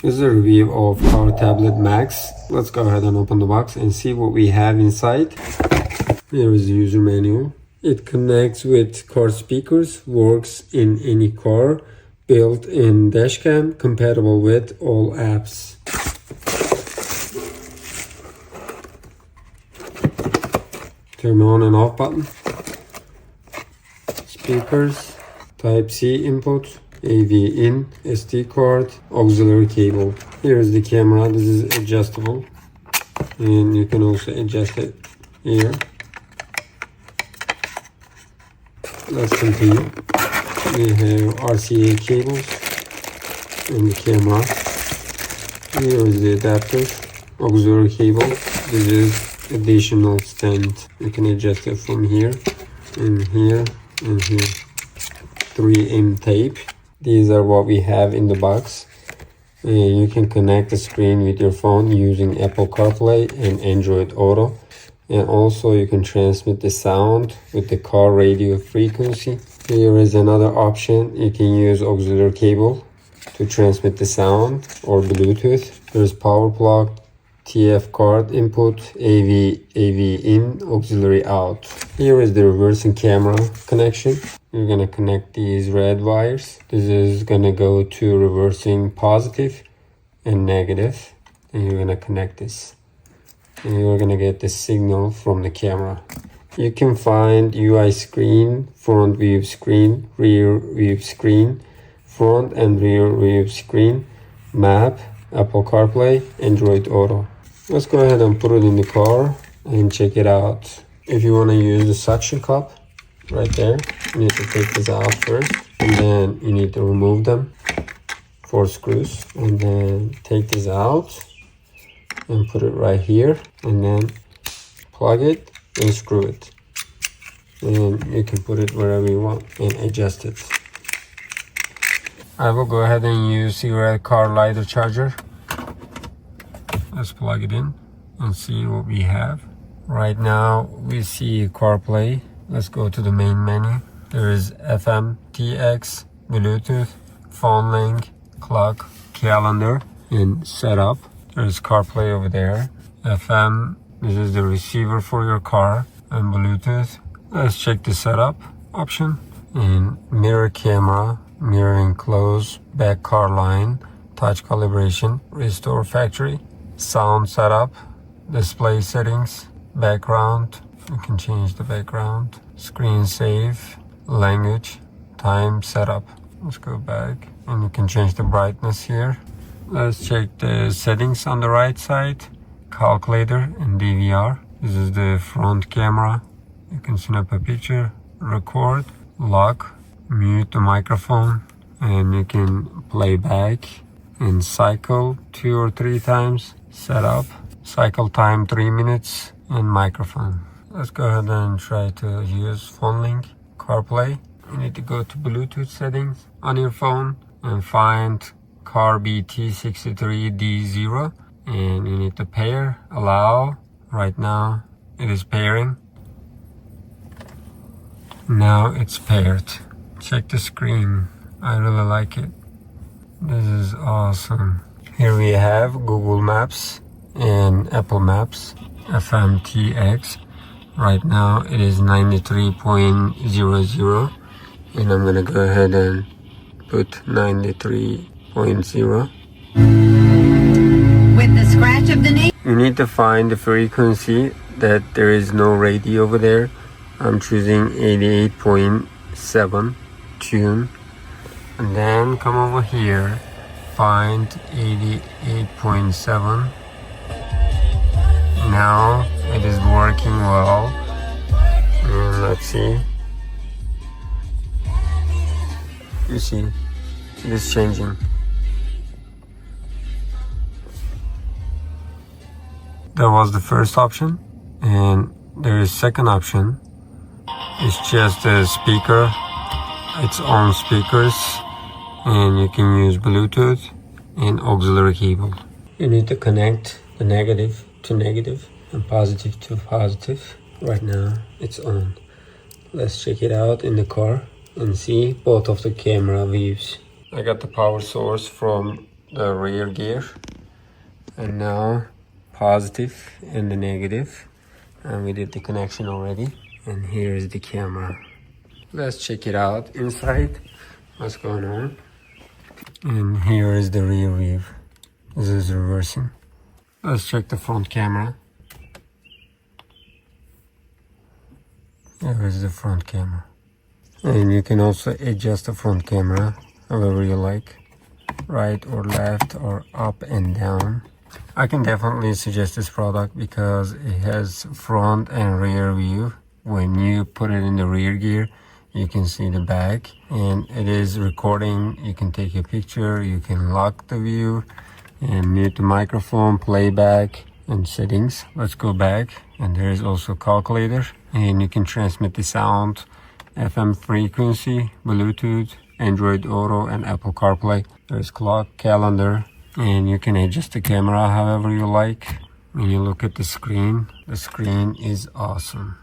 This is a review of CarTablet Max. Let's go ahead and open the box and see what we have inside. Here is the user manual. It connects with car speakers, works in any car, built-in Dashcam, compatible with all apps. Turn on and off button. Speakers, Type-C input, AV in, SD card, auxiliary cable. Here is the camera. This is adjustable and you can also adjust it here. Let's continue. We have RCA cables and the camera. Here is the adapter, auxiliary cable. This is additional stand. You can adjust it from here and here and here. 3M tape. These are what we have in the box. And you can connect the screen with your phone using Apple CarPlay and Android Auto. And also you can transmit the sound with the car radio frequency. Here is another option. You can use auxiliary cable to transmit the sound or Bluetooth. There's power plug, TF card input, AV in, auxiliary out. Here is the reversing camera connection. You're gonna connect these red wires. This is gonna go to reversing positive and negative. And you're gonna connect this. And you're gonna get the signal from the camera. You can find UI screen, front view screen, rear view screen, front and rear view screen, map, Apple CarPlay, Android Auto. Let's go ahead and put it in the car and check it out. If you wanna use the suction cup, right there, you need to take this out first, and then you need to remove them, 4 screws, and then take this out and put it right here, and then plug it and screw it, and you can put it wherever you want and adjust it. I will go ahead and use cigarette car lighter charger. Let's plug it in and see what we have. Right now we see CarPlay. Let's go to the main menu. There is FM, TX, Bluetooth, phone link, clock, calendar, and setup. There's CarPlay over there. FM, this is the receiver for your car, and Bluetooth. Let's check the setup option. And mirror camera, mirroring close, back car line, touch calibration, restore factory, sound setup, display settings, background. You can change the background, screen save, language, time setup. Let's go back and you can change the brightness here. Let's check the settings on the right side, calculator and DVR. This is the front camera. You can snap a picture, record, lock, mute the microphone, and you can play back and cycle 2 or 3 times, setup, cycle time 3 minutes, and microphone. Let's go ahead and try to use phone link, CarPlay. You need to go to Bluetooth settings on your phone and find car BT63D0, and you need to pair, allow. Right now it is pairing. Now it's paired. Check the screen. I really like it. This is awesome. Here we have Google Maps and Apple Maps, FMTX. Right now it is 93.00, and I'm gonna go ahead and put 93.0. With the scratch of the name. You need to find the frequency that there is no radio over there. I'm choosing 88.7 tune, and then come over here, find 88.7. Now it is working well. And let's see. You see, it is changing. That was the first option, and there is second option. It's just a speaker, its own speakers, and you can use Bluetooth and auxiliary cable. You need to connect the negative to negative and positive to positive. Right now it's on. Let's check it out in the car and see both of the camera views. I got the power source from the rear gear, and now positive and the negative, and we did the connection already. And here is the camera. Let's check it out inside. What's going on? And here is the rear view. This is reversing. Let's check the front camera. Here is the front camera. And you can also adjust the front camera however you like, right or left or up and down. I can definitely suggest this product because it has front and rear view. When you put it in the rear gear, you can see the back, and it is recording. You can take a picture, you can lock the view and mute the microphone, playback, and settings. Let's go back, and there is also a calculator, and you can transmit the sound, FM frequency, Bluetooth, Android Auto, and Apple CarPlay. There's clock, calendar, and you can adjust the camera however you like. When you look at the screen is awesome.